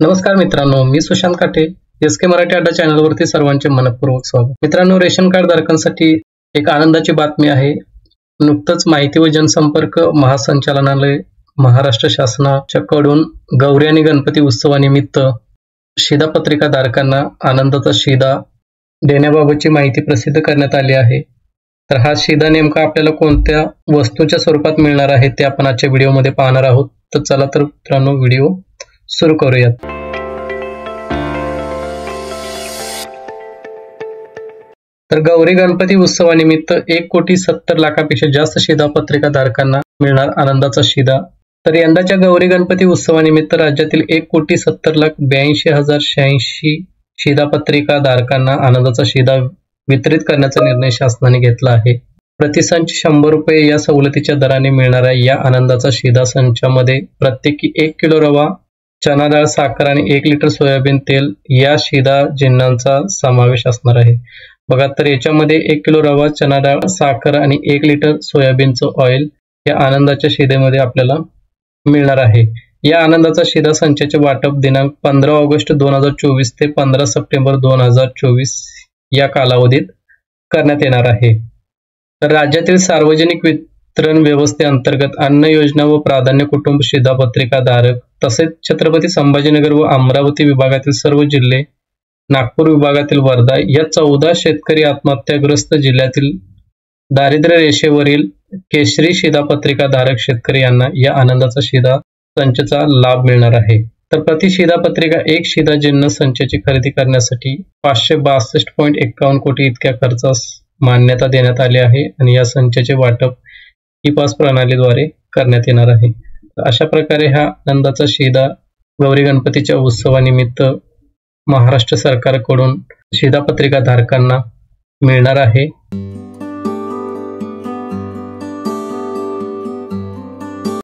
नमस्कार मित्रांनो, मी सुशांत काटे. एसके मराठी अड्डा चॅनलवरती सर्वांचे मनपूर्वक स्वागत. मित्रांनो, रेशन कार्ड धारकांसाठी एक आनंदाची बातमी आहे. नुकतंच माहिती व जनसंपर्क महासंचालनालय महाराष्ट्र शासनाच्या कडून गौरी आणि गणपती उत्सवानिमित्त शिधापत्रिका धारकांना आनंदाचा शिधा देण्याबाबतची माहिती प्रसिद्ध करण्यात आली आहे. तर हा शिधा नेमका आपल्याला कोणत्या वस्तूच्या स्वरूपात मिळणार आहे ते आपण आजच्या व्हिडिओमध्ये पाहणार आहोत. तर चला तर मित्रांनो, व्हिडिओ सुरू करूयात. तर गौरी गणपती उत्सवानिमित्त 1,70,00,000पेक्षा जास्त शिधापत्रिका धारकांना मिळणार आनंदाचा शिधा. तर यंदाच्या गौरी गणपती उत्सवानिमित्त राज्यातील 1,70,82,086 शिधापत्रिका धारकांना आनंदाचा शिधा वितरित करण्याचा निर्णय शासनाने घेतला आहे. प्रतिसंच 100 रुपये या सवलतीच्या दराने मिळणाऱ्या या आनंदाचा शिधा संचामध्ये प्रत्येकी 1 किलो रवा, चना डाळ, साखर आणि 1 लिटर सोयाबीन तेल या शिधा जिन्नांचा समावेश असणार आहे. बघा, तर याच्यामध्ये 1 किलो रवा, चना डाळ, साखर आणि 1 लिटर सोयाबीनचं ऑइल या आनंदाच्या शिधेमध्ये आपल्याला मिळणार आहे. या आनंदाचा शिधा संचाचे वाटप दिनांक 15 ऑगस्ट 2024 ते 15 सप्टेंबर 2024 या कालावधीत करण्यात येणार आहे. तर राज्यातील सार्वजनिक वितरण व्यवस्थेअंतर्गत अन्न योजना व प्राधान्य कुटुंब शिधापत्रिका धारक तसेच छत्रपती संभाजीनगर व अमरावती विभागातील सर्व जिल्हे, नागपूर विभागातील वर्धा या 14 शेतकरी आत्महत्याग्रस्त जिल्ह्यातील दारिद्र्य रेषेवरील केशरी शिधापत्रिका धारक शेतकरी यांना या आनंदाचा शिधा संचचा लाभ मिळणार आहे. तर प्रति शिधापत्रिका 1 शिधा जिन्न संचाची खरेदी करण्यासाठी 562.51 कोटी इतक्या खर्चास मान्यता देण्यात आली आहे आणि या संचाचे वाटप ई-पास प्रणालीद्वारे करण्यात येणार आहे. अशा प्रकारे हा आनंदाचा शिधा गौरी गणपतीच्या उत्सवानिमित्त महाराष्ट्र सरकारकडून शिधापत्रिका धारकांना मिळणार आहे.